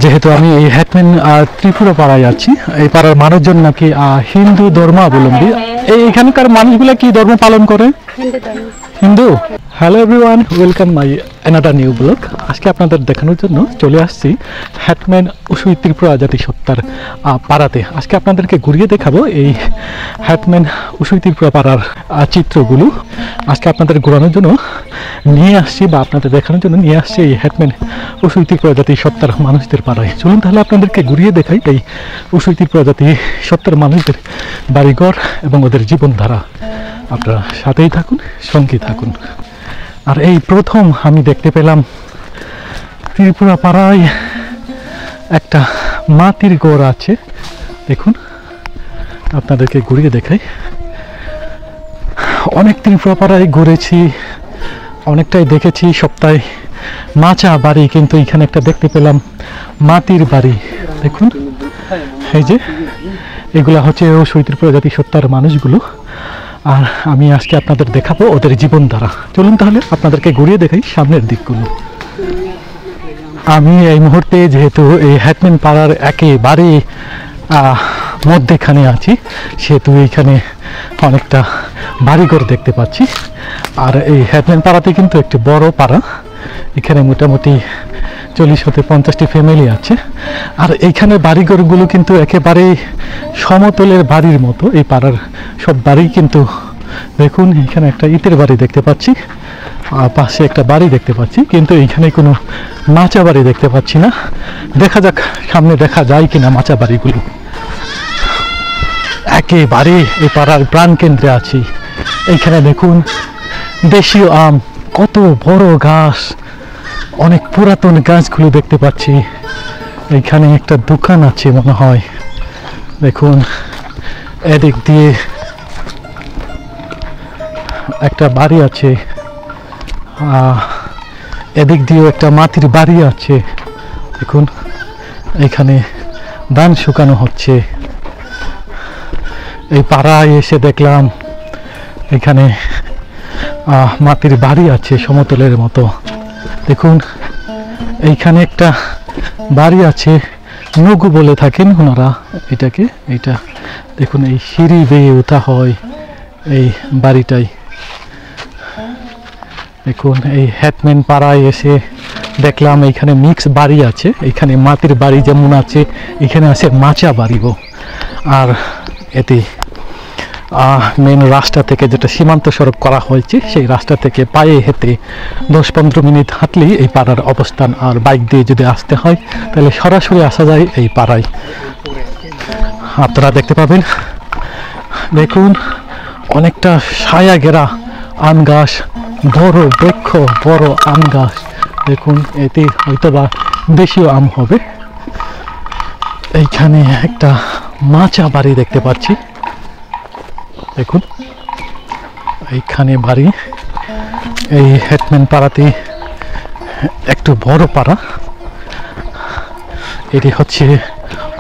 যেহেতু আমি এই হেটম্যান ত্রিপুরা পাড়ায় আছি, এই পাড়ার মানুষজন নাকি হিন্দু ধর্মাবলম্বী। এখানকার মানুষগুলা কি ধর্ম পালন করে? Hindu. Hello everyone, welcome my another new blog. আজকে আপনাদের দেখানোর জন্য চলে আসছি হেটম্যান উসুই ত্রিপুরা জাতিসত্তার পাড়াতে। আজকে আপনাদেরকে ঘুরিয়ে দেখাবো এই হেটম্যান উসুই ত্রিপুরা পাড়ার চিত্রগুলো। আজকে আপনাদের ঘোরানোর জন্য নিয়ে আসছি বা আপনাদের দেখানোর জন্য নিয়ে আসছি এই হেটম্যান উসুই ত্রিপুরা জাতিসত্তার মানুষদের পাড়ায়। চলুন তাহলে আপনাদেরকে ঘুরিয়ে দেখাই এই উসুই ত্রিপুরা জাতিসত্তার মানুষদের বাড়িঘর এবং ওদের জীবনধারা। আপনারা সাথেই থাকুন, সঙ্গে থাকুন। আর এই প্রথম আমি দেখতে পেলাম ত্রিপুরা পাড়ায় একটা মাটির ঘর আছে। দেখুন, আপনাদেরকে ঘুরিয়ে দেখাই। অনেক ত্রিপুরা পাড়ায় ঘুরেছি, অনেকটাই দেখেছি সপ্তাহে মাচা বাড়ি, কিন্তু এখানে একটা দেখতে পেলাম মাটির বাড়ি। দেখুন, এই যে এগুলা হচ্ছে উসুই ত্রিপুরা জাতিসত্তার মানুষগুলো। আর আমি আজকে আপনাদের দেখাবো ওদের জীবনধারা। চলুন তাহলে আপনাদেরকে ঘুরিয়ে দেখাই সামনের দিকগুলো। আমি এই মুহূর্তে যেহেতু এই হেটম্যান পাড়ার একেবারে মধ্যেখানে আছি, সেহেতু এইখানে অনেকটা বাড়িঘর দেখতে পাচ্ছি। আর এই হেটম্যান পাড়াতে কিন্তু একটি বড় পাড়া, এখানে মোটামুটি 40-50টি ফ্যামিলি আছে। আর এইখানে বাড়িঘরগুলো কিন্তু একেবারে সমতলের বাড়ির মতো। এই পাড়ার সব বাড়ি কিন্তু দেখুন, এখানে একটা ইটের বাড়ি দেখতে পাচ্ছি, আর পাশে একটা বাড়ি দেখতে পাচ্ছি, কিন্তু এইখানে কোনো মাচা বাড়ি দেখতে পাচ্ছি না। দেখা যাক সামনে দেখা যায় কিনা মাচা বাড়িগুলো। একেবারে এই পাড়ার প্রাণকেন্দ্রে আছি। এইখানে দেখুন দেশীয় আম, কত বড় গাছ, অনেক পুরাতন গাছগুলো দেখতে পাচ্ছি। এইখানে একটা দোকান আছে মনে হয়। দেখুন, এদিক দিয়ে একটা বাড়ি আছে, এদিক দিয়েও একটা মাটির বাড়ি আছে। দেখুন, এখানে ধান শুকানো হচ্ছে। এই পাড়ায় এসে দেখলাম এখানে মাটির বাড়ি আছে সমতলের মতো। দেখুন, এইখানে একটা বাড়ি আছে, নগু বলে থাকেন ওনারা এটাকে। এইটা দেখুন, এই সিঁড়ি বেয়ে ওঠা হয় এই বাড়িটাই। দেখুন, এই হেটম্যান পাড়ায় এসে দেখলাম এইখানে মিক্স বাড়ি আছে। এইখানে মাটির বাড়ি যেমন আছে, এখানে আছে মাচা বাড়িও। আর এতে মেন রাস্তা থেকে যেটা সীমান্ত সড়ক করা হয়েছে, সেই রাস্তা থেকে পায়ে হেঁটে 10-15 মিনিট হাঁটলেই এই পাড়ার অবস্থান। আর বাইক দিয়ে যদি আসতে হয় তাহলে সরাসরি আসা যায় এই পাড়ায়। আপনারা দেখতে পাবেন, দেখুন অনেকটা ছায়া ঘেরা আম গাছ, বড় বৃক্ষ, বড় আম গাছ। দেখুন, এতে হয়তোবা দেশীয় আম হবে। এইখানে একটা মাচা বাড়ি দেখতে পাচ্ছি। দেখুন, এইখানে বাড়ি। এই হেটম্যান পাড়াতে একটু বড় পাড়া। এটি হচ্ছে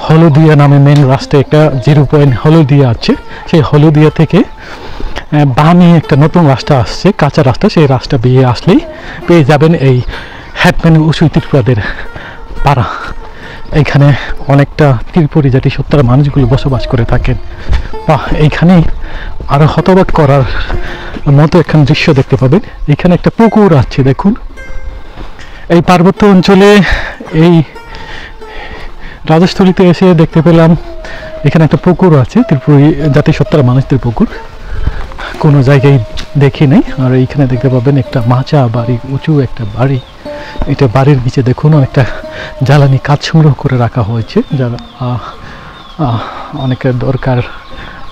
হলদিয়া নামে মেন রাস্তায় একটা 0 পয়েন্ট হলদিয়া আছে। সেই হলদিয়া থেকে বামে একটা নতুন রাস্তা আসছে, কাঁচা রাস্তা। সেই রাস্তা বেয়ে আসলেই পেয়ে যাবেন এই হেটম্যান উসুই ত্রিপুরাদের পাড়া। এইখানে অনেকটা ত্রিপুরী জাতিসত্তার মানুষগুলো বসবাস করে থাকেন। বা এইখানে আরো হতবাক করার মতো একখান দৃশ্য দেখতে পাবেন। এখানে একটা পুকুর আছে। দেখুন, এই পার্বত্য অঞ্চলে এই রাজস্থলীতে এসে দেখতে পেলাম এখানে একটা পুকুর আছে, ত্রিপুরী জাতিসত্তার মানুষদের পুকুর। কোনো জায়গায় দেখি নাই। আর এইখানে দেখতে পাবেন একটা মাচা বাড়ি, উঁচু একটা বাড়ি। এটা বাড়ির নিচে দেখুন অনেকটা জ্বালানি কাঠ সংগ্রহ করে রাখা হয়েছে, যারা অনেকের দরকার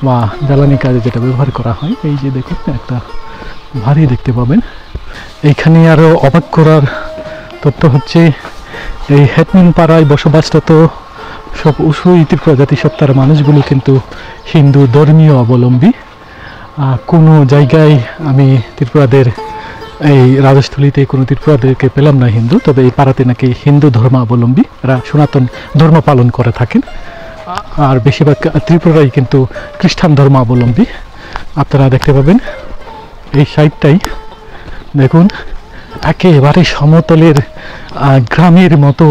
বা জ্বালানি কাজে যেটা ব্যবহার করা হয়। এই যে দেখুন একটা বাড়ি দেখতে পাবেন। এইখানে আরও অবাক করার তথ্য হচ্ছে, এই হেটম্যান পাড়ায় বসবাসরত সব উসুই ত্রিপুরা জাতিসত্তার মানুষগুলো কিন্তু হিন্দু ধর্মীয় অবলম্বী। কোনো জায়গায় আমি ত্রিপুরাদের এই রাজস্থলীতে কোনো ত্রিপুরাদেরকে পেলাম না হিন্দু, তবে এই পাড়াতে নাকি হিন্দু ধর্মাবলম্বী, এরা সনাতন ধর্ম পালন করে থাকেন। আর বেশিরভাগ ত্রিপুরাই কিন্তু খ্রিস্টান ধর্মাবলম্বী। আপনারা দেখতে পাবেন এই সাইডটাই দেখুন একেবারে সমতলের গ্রামের মতো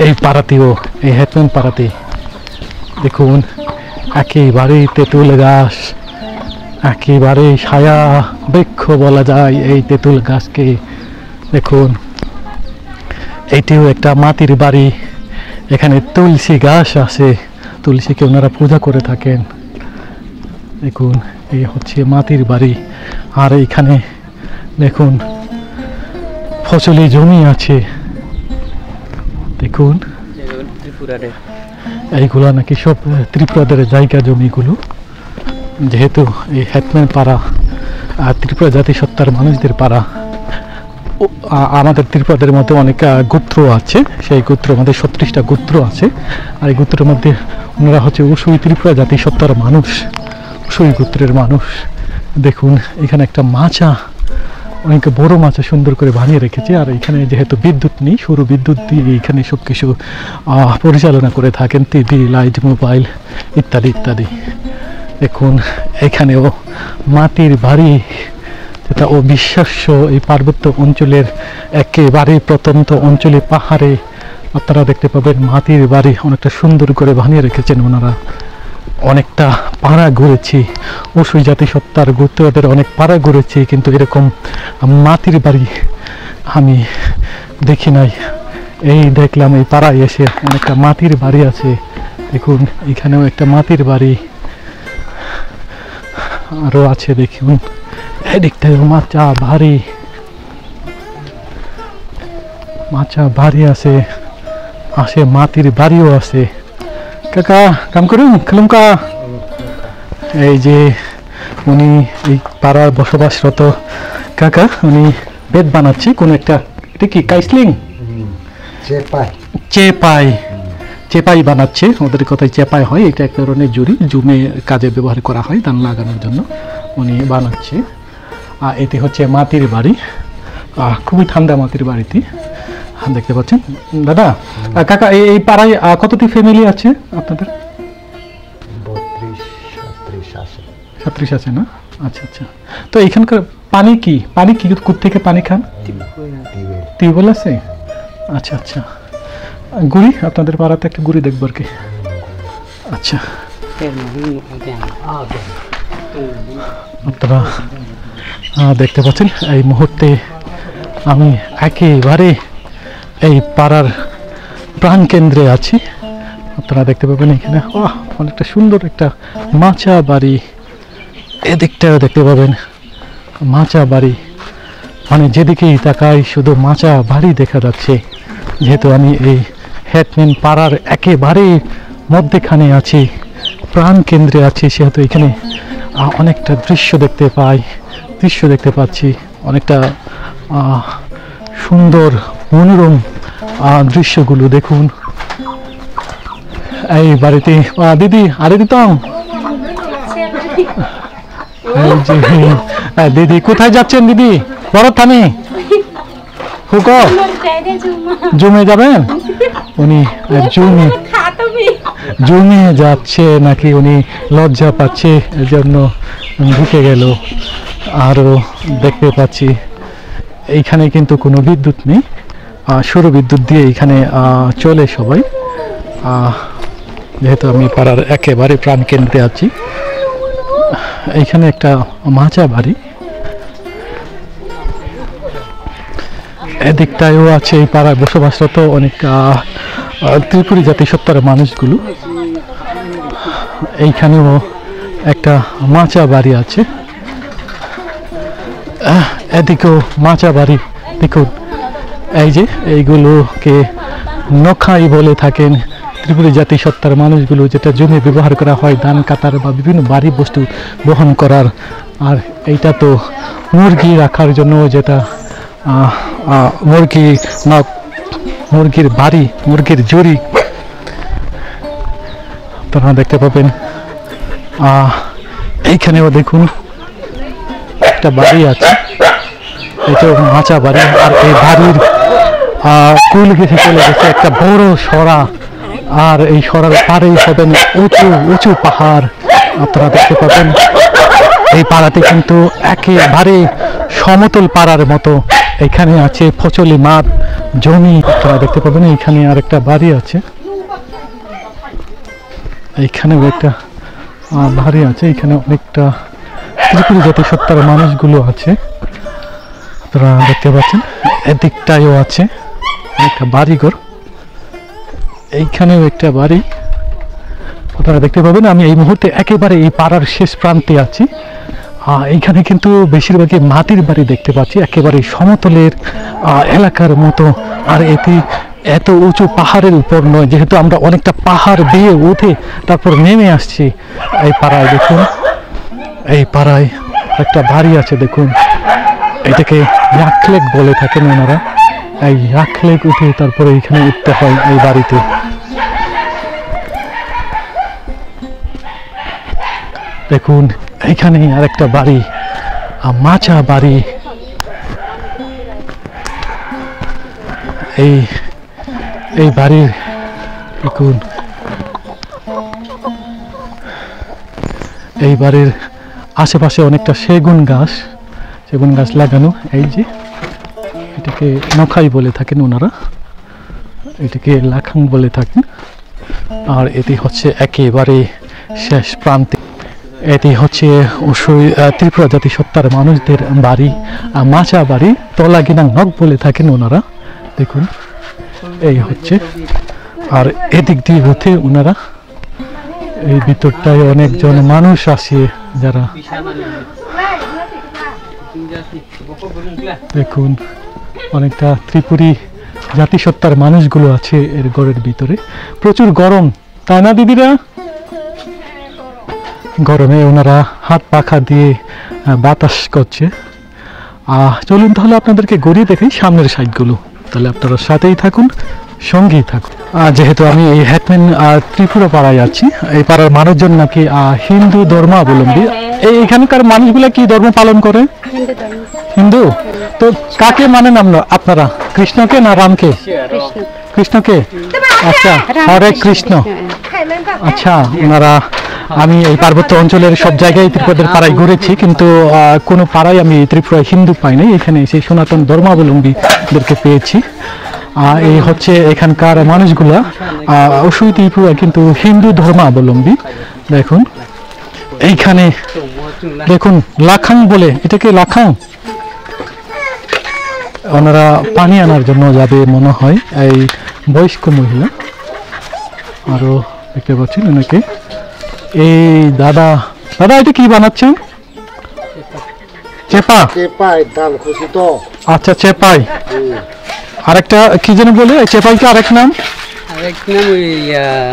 এই পাড়াতেও, এই হেডম্যান পাড়াতে দেখুন একেবারে তেঁতুল গাছ, একেবারে ছায়া বৃক্ষ বলা যায় এই তেঁতুল গাছকে। দেখুন এইটিও একটা মাটির বাড়ি, এখানে তুলসী গাছ আছে, তুলসীকে ওনারা পূজা করে থাকেন। দেখুন এই হচ্ছে মাটির বাড়ি। আর এইখানে দেখুন ফসলি জমি আছে, দেখুন এইগুলো নাকি সব ত্রিপুরাদের জায়গা জমিগুলো, যেহেতু এই হেডম্যান পাড়া ত্রিপুরা জাতিসত্তার মানুষদের পাড়া। আমাদের ত্রিপুরাদের মধ্যে অনেক গোত্র আছে, সেই গোত্র আমাদের 36টা গোত্র আছে। আর এই গোত্রের মধ্যে ওনারা হচ্ছে উসুই ত্রিপুরা জাতিসত্তার মানুষ, উসুই গোত্রের মানুষ। দেখুন এখানে একটা মাচা, অনেক বড় মাচা সুন্দর করে বানিয়ে রেখেছে। আর এখানে যেহেতু বিদ্যুৎ নেই, সৌর বিদ্যুৎ দিয়ে এখানে সব কিছু পরিচালনা করে থাকেন, টিভি, লাইট, মোবাইল ইত্যাদি ইত্যাদি। দেখুন এখানেও মাটির বাড়ি, যেটা অবিশ্বাস্য। এই পার্বত্য অঞ্চলের একেবারে প্রত্যন্ত অঞ্চলে পাহাড়ে আপনারা দেখতে পাবেন মাটির বাড়ি অনেকটা সুন্দর করে বানিয়ে রেখেছেন ওনারা। অনেকটা পাড়া ঘুরেছি, উসুই জাতিসত্তার গোত্রদের অনেক পাড়া ঘুরেছি, কিন্তু এরকম মাটির বাড়ি আমি দেখি নাই। এই দেখলাম এই পাড়ায় এসে অনেকটা মাটির বাড়ি আছে। দেখুন এখানেও একটা মাটির বাড়ি আরও আছে। দেখুন এদিকটায় মাচা বাড়ি, মাচা বাড়ি আছে, আসে মাটির বাড়িও আছে। কাকা কাম করুন খেলুম কা। এই যে উনি এই পাড়ার বসবাসরত কাকা, উনি বেদ বানাচ্ছে কোন একটা, এটা কি কাইসলিং, চেপাই, চেপাই বানাচ্ছে, ওদের কথায় চেপাই হয়। এটা এক ধরনের জুড়ি, জুমে কাজে ব্যবহার করা হয় ধান লাগানোর জন্য, উনি বানাচ্ছে। আর এটি হচ্ছে মাটির বাড়ি, খুবই ঠান্ডা মাটির বাড়িতে দেখতে পাচ্ছেন। দাদা কাকা এই পাড়ায় কতটি ফ্যামিলি আছে আপনাদের? 37 আছে না? আচ্ছা আচ্ছা। তো এখানকার পানি কি, পানি কি থেকে পানি খান? টিউবওয়েল আছে? আচ্ছা আচ্ছা। গুড়ি আপনাদের পাড়াতে একটা গুড়ি দেখবো আর কি। আচ্ছা আপনারা দেখতে পাচ্ছেন এই মুহূর্তে আমি একেবারে এই পাড়ার প্রাণ কেন্দ্রে আছি। আপনারা দেখতে পাবেন এখানে অনেকটা সুন্দর একটা মাচা বাড়ি, এদিকটাও দেখতে পাবেন মাচা বাড়ি, মানে যেদিকেই তাকাই শুধু মাচা বাড়ি দেখা যাচ্ছে। যেহেতু আমি এই হেডম্যান পাড়ার একেবারে মধ্যেখানে আছি, প্রাণ কেন্দ্রে আছি, সেহেতু এখানে অনেকটা দৃশ্য দেখতে পাচ্ছি, অনেকটা সুন্দর মনোরম দৃশ্যগুলো। দেখুন এই বাড়িতে দিদি আরে দিতাম, দিদি কোথায় যাচ্ছেন দিদি? বড় থানে হুকো জমে যাবেন? উনি জমে যাচ্ছে নাকি উনি লজ্জা পাচ্ছে এর জন্য ঢুকে গেল। আরও দেখতে পাচ্ছি এইখানে কিন্তু কোনো বিদ্যুৎ নেই, সৌর বিদ্যুৎ দিয়ে এখানে চলে সবাই। যেহেতু আমি পাড়ার একেবারে প্রাণ কেন্দ্রে আছি, এইখানে একটা মাচা বাড়ি, এদিকটায়ও আছে এই পাড়ায় বসবাসরত অনেক ত্রিপুরী জাতিসত্তার মানুষগুলো। এইখানেও একটা মাচা বাড়ি আছে, এদিকেও মাচা বাড়ি। দেখুন এই যে এইগুলোকে নখাই বলে থাকেন ত্রিপুরী জাতিসত্তার মানুষগুলো, যেটা জমি ব্যবহার করা হয় ধান কাটার বা বিভিন্ন বাড়ি বস্তু বহন করার। আর এইটা তো মুরগি রাখার জন্য, যেটা মুরগির বাড়ি, মুরগির জুড়ি আপনারা দেখতে পাবেন। এইখানেও দেখুন একটা বাড়ি আছে, এটা মাচা বাড়ি। আর এই বাড়ির কুল ঘেঁষে চলে গেছে একটা বড় সরা, আর এই সরার পাড়েই হবেন উঁচু উঁচু পাহাড় আপনারা দেখতে পাবেন। এই পাড়াতে কিন্তু একেবারে সমতল পাড়ার মতো, এখানে আছে ফসলি মাঠ, জমি আপনারা দেখতে পাবেন। এইখানে আর একটা বাড়ি আছে, এইখানেও একটা বাড়ি আছে। এখানে অনেকটা ত্রিপুরী জাতিসত্তার মানুষগুলো আছে, আপনারা দেখতে পাচ্ছেন। এদিকটাও আছে একটা বাড়িঘর, এইখানেও একটা বাড়ি আপনারা দেখতে পাবেন। আমি এই মুহূর্তে একেবারে এই পাড়ার শেষ প্রান্তে আছি। এইখানে কিন্তু বেশিরভাগই মাটির বাড়ি দেখতে পাচ্ছি, একেবারে সমতলের এলাকার মতো। আর এত উঁচু পাহাড়ের উপর নয়, যেহেতু আমরা অনেকটা পাহাড় দিয়ে উঠে তারপর নেমে আসছি এই পাড়ায়। দেখুন এই পাড়ায় একটা বাড়ি আছে, দেখুন এটাকে ইয়াকলেক বলে থাকেন ওনারা। এই ইয়াকলেক উঠে তারপরে এইখানে উঠতে হয় এই বাড়িতে। দেখুন এখানে আর একটা বাড়ি, মাচা বাড়ি। এই বাড়ির দেখুন, এই বাড়ির আশেপাশে অনেকটা সেগুন গাছ লাগানো। এই যে এটাকে নখাই বলে থাকেন ওনারা, এটাকে লাখাং বলে থাকেন। আর এটি হচ্ছে একেবারে শেষ প্রান্তে, এটি হচ্ছে ত্রিপুরা জাতিসত্তার মানুষদের বাড়ি, মাচা বাড়ি, তলাগিনাং নখ বলে থাকেন ওনারা। দেখুন এই হচ্ছে, আর এদিক দিয়ে উঠে ওনারা এই ভিতরটায় অনেকজন মানুষ আসে যারা, দেখুন অনেকটা ত্রিপুরী জাতিসত্তার মানুষগুলো আছে এর ঘরের ভিতরে। প্রচুর গরম, তাই না দিদিরা? গরমে ওনারা হাত পাখা দিয়ে বাতাস করছে। চলুন তাহলে আপনাদেরকে ঘুরিয়ে দেখাই সামনের সাইডগুলো, তাহলে আপনারা সাথেই থাকুন, সঙ্গেই থাকুন। যেহেতু আমি এই হ্যাটম্যান ত্রিপুরা পাড়ায় আছি, এই পাড়ার মানুষজন নাকি হিন্দু ধর্মাবলম্বী। এখানকার মানুষগুলা কি ধর্ম পালন করে? হিন্দু। তো কাকে মানেন আপনারা, কৃষ্ণকে না রামকে? কৃষ্ণকে। আচ্ছা, হরে কৃষ্ণ। আচ্ছা, ওনারা, আমি এই পার্বত্য অঞ্চলের সব জায়গায় ত্রিপুরাদের পাড়ায় ঘুরেছি, কিন্তু কোনো পাড়ায় আমি ত্রিপুরায় হিন্দু পাই নাই। এখানে সেই সনাতন ধর্মাবলম্বীদেরকে পেয়েছি। এই হচ্ছে এখানকার মানুষগুলা অবশ্যই ত্রিপুরা কিন্তু হিন্দু ধর্মাবলম্বী। দেখুন এইখানে দেখুন লাখাং বলে, এটাকে লাখাং। ওনারা পানি আনার জন্য যাবে মনে হয়, এই বয়স্ক মহিলা। আরো দেখতে পাচ্ছেন ওনাকে। এই দাদা এটা কি বানাচ্ছেন? চেপাই। আচ্ছা, চেপাই। আরেকটা কি যেন বলে, চেপাইকে আরেক নাম?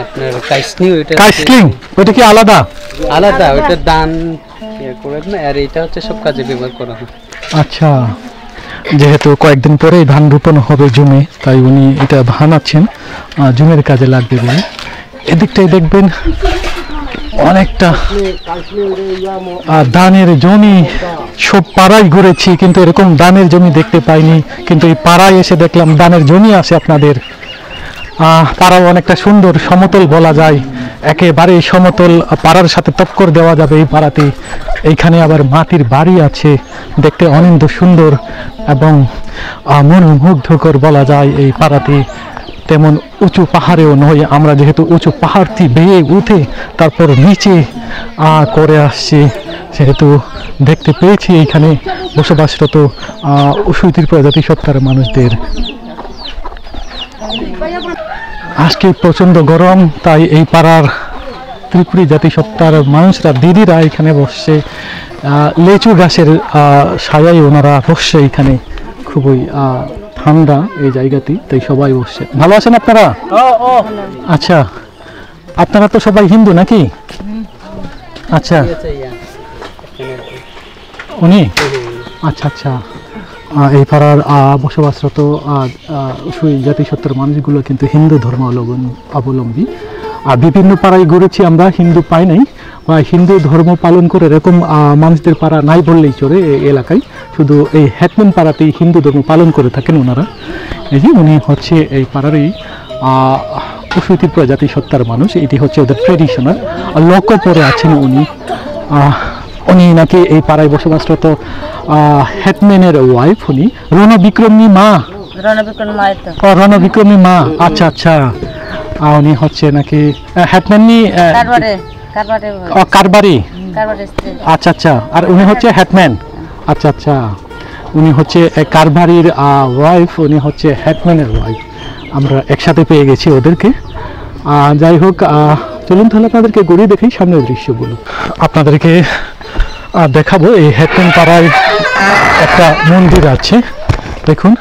আপনার কাইসলিং। ওইটা কি আলাদা? ওইটা দান করে না, আর এটা হচ্ছে সব কাজে ব্যবহার করা হয়। আচ্ছা, যেহেতু কয়েকদিন পরেই ধান রোপণ হবে জমি, তাই উনি এটা বানাচ্ছেন, জমির কাজে লাগবে বলে। এদিকটাই দেখবেন অনেকটা ধানের জমি। সব পাড়ায় ঘুরেছি কিন্তু এরকম ধানের জমি দেখতে পাইনি, কিন্তু এই পাড়ায় এসে দেখলাম ধানের জমি আছে আপনাদের। পাড়াও অনেকটা সুন্দর, সমতল বলা যায়, একেবারে সমতল। পাড়ার সাথে টক্কর দেওয়া যাবে এই পাড়াতে। এইখানে আবার মাটির বাড়ি আছে, দেখতে অনিন্দ সুন্দর এবং মনোমুগ্ধকর বলা যায় এই পাড়াতে। তেমন উঁচু পাহাড়েও নয়, আমরা যেহেতু উঁচু পাহাড়টি বেয়ে উঠে তারপর নিচে করে আসছি, সেহেতু দেখতে পেয়েছি এইখানে বসবাসরত ত্রিপুরা জাতিসত্তার মানুষদের। আজকে প্রচন্ড গরম, তাই এই পাড়ার ত্রিপুরী জাতিসত্তার মানুষরা, দিদিরা এখানে বসছে। লেচু গাছের ছায়ায় ওনারা বসছে এখানে। খুবই ঠান্ডা এই জায়গাটি, তাই সবাই বসছে। ভালো আছেন আপনারা? আচ্ছা, আপনারা তো সবাই হিন্দু নাকি? আচ্ছা, উনি আচ্ছা আচ্ছা। এই পাড়ার বসবাসরত জাতিসত্তার মানুষগুলো কিন্তু হিন্দু ধর্মাবলম্বী। বিভিন্ন পাড়ায় ঘুরেছি আমরা, হিন্দু পাই নাই, হিন্দু ধর্ম পালন করে এরকম মানুষদের পাড়া নাই বললেই চলে এই এলাকায়। শুধু এই হ্যাটম্যান পাড়াতেই হিন্দু ধর্ম পালন করে থাকেন ওনারা। এই যে উনি হচ্ছে এই পাড়ারই ত্রিপুরা জাতিসত্তার মানুষ। এটি হচ্ছে ওদের ট্রেডিশনাল। লক পরে আছেন উনি নাকি এই পাড়ায় বসবাসরত হ্যাটম্যানের ওয়াইফ, উনি রণবিক্রমী মা। রণবিক্রমী মা, আচ্ছা আচ্ছা। উনি হচ্ছে নাকি হেডম্যাননি কারবারি, আচ্ছা আচ্ছা। আর উনি হচ্ছে হেডম্যান, আচ্ছা আচ্ছা। উনি হচ্ছে কারবারির ওয়াইফ, উনি হচ্ছে হেডম্যানের ওয়াইফ। আমরা একসাথে পেয়ে গেছি ওদেরকে। যাই হোক, চলুন তাহলে আপনাদেরকে ঘুরিয়ে দেখি সামনের দৃশ্যগুলো। আপনাদেরকে দেখাবো এই হেডম্যান পাড়ায় একটা মন্দির আছে। দেখুন,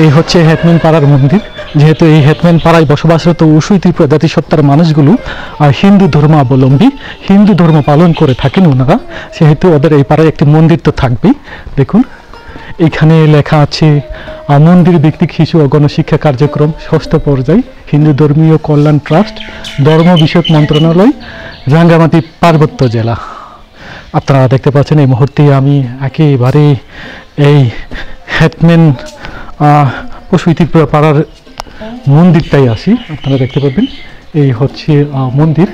এই হচ্ছে হেডম্যান পাড়ার মন্দির। যেহেতু এই হেডম্যান পাড়ায় বসবাসরত উসুই ত্রিপুরা জাতিসত্তার মানুষগুলো হিন্দু ধর্মাবলম্বী, হিন্দু ধর্ম পালন করে থাকেন ওনারা, সেহেতু ওদের এই পাড়ায় একটি মন্দির তো থাকবেই। দেখুন, এখানে লেখা আছে মন্দির ভিত্তিক শিশু ও গণশিক্ষা কার্যক্রম 6ষ্ঠ পর্যায়, হিন্দু ধর্মীয় কল্যাণ ট্রাস্ট, ধর্ম বিষয়ক মন্ত্রণালয়, রাঙ্গামাটি পার্বত্য জেলা। আপনারা দেখতে পাচ্ছেন এই মুহূর্তে আমি একেবারে এই হেডম্যান উসুই ত্রিপুরা পাড়ার মন্দিরটাই আসি। আপনারা দেখতে পাবেন এই হচ্ছে মন্দির।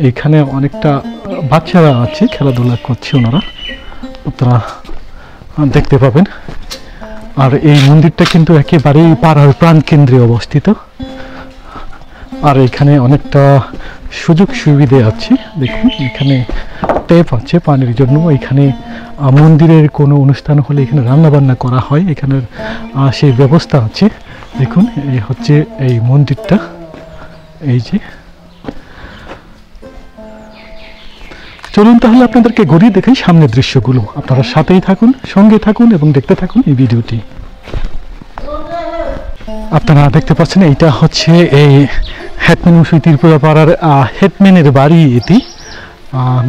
এইখানে অনেকটা বাচ্চারা আছে, খেলাধুলা করছে ওনারা, আপনারা দেখতে পাবেন। আর এই মন্দিরটা কিন্তু একেবারেই পাড়ার প্রাণকেন্দ্রে অবস্থিত। আর এখানে অনেকটা সুযোগ সুবিধে আছে। দেখুন, এখানে ট্যাপ আছে পানির জন্য। এখানে মন্দিরের কোনো অনুষ্ঠান হলে এখানে রান্নাবান্না করা হয়, এখানের সেই ব্যবস্থা আছে। দেখুন, এই হচ্ছে এই মন্দিরটা, এই যে। চলুন তাহলে আপনাদেরকে ঘুরিয়ে দেখাই সামনের দৃশ্যগুলো। আপনারা সাথেই থাকুন, সঙ্গে থাকুন এবং দেখতে থাকুন এই ভিডিওটি। আপনারা দেখতে পাচ্ছেন এইটা হচ্ছে এই হেডম্যান উসুই ত্রিপুরা পাড়ার হেডম্যানের বাড়ি এটি।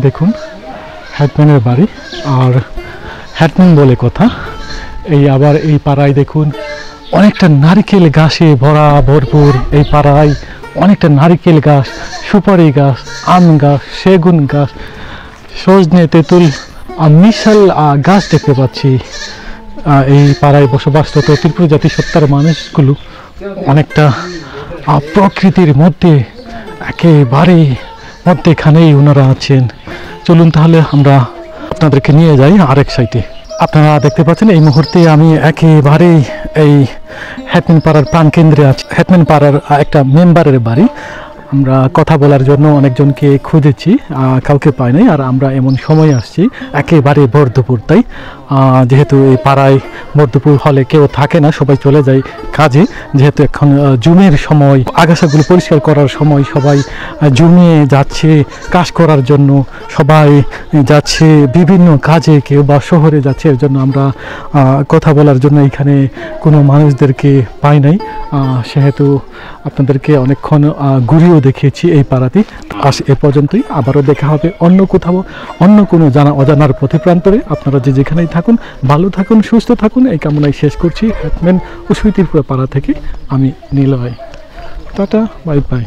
দেখুন, হেডম্যানের বাড়ি। আর হেডম্যান বলে কথা। এই আবার এই পাড়ায় দেখুন অনেকটা নারকেল গাছে ভরপুর। এই পাড়ায় অনেকটা নারকেল গাছ, সুপারি গাছ, আম গাছ, সেগুন গাছ, সজনে, তেঁতুল, বিশাল গাছ দেখতে পাচ্ছি। এই পাড়ায় বসবাসরত ত্রিপুরা জাতিসত্তার মানুষগুলো অনেকটা প্রকৃতির মধ্যে একেবারে মধ্যেখানেই ওনারা আছেন। চলুন তাহলে আমরা আপনাদেরকে নিয়ে যাই আরেক সাইডে। আপনারা দেখতে পাচ্ছেন এই মুহূর্তে আমি একেবারেই এই হেডম্যান পাড়ার প্রাণকেন্দ্রে আছি। হেডম্যান পাড়ার একটা মেম্বারের বাড়ি। আমরা কথা বলার জন্য অনেকজনকে খুঁজেছি, কাউকে পাই নাই। আর আমরা এমন সময় আসছি একেবারে ভর দুপুর, তাই যেহেতু এই পাড়ায় ভর দুপুর হলে কেউ থাকে না, সবাই চলে যায় কাজে। যেহেতু এখন জুমের সময়, আগাছাগুলো পরিষ্কার করার সময়, সবাই জুমে যাচ্ছে কাজ করার জন্য, সবাই যাচ্ছে বিভিন্ন কাজে, কেউ বা শহরে যাচ্ছে। এর জন্য আমরা কথা বলার জন্য এখানে কোনো মানুষদেরকে পাই নাই। সেহেতু আপনাদেরকে অনেকক্ষণ ঘুরিয়েও দেখিয়েছি এই পাড়াতে। আজ এ পর্যন্তই, আবারও দেখা হবে অন্য কোথাও, অন্য কোনো অজানার পথপ্রান্তরে। আপনারা যে যেখানেই থাকুন, ভালো থাকুন, সুস্থ থাকুন, এই কামনায় শেষ করছি। হেডম্যান উসুই ত্রিপুরা পাড়া থেকে আমি নিলয়। Tata, bye bye.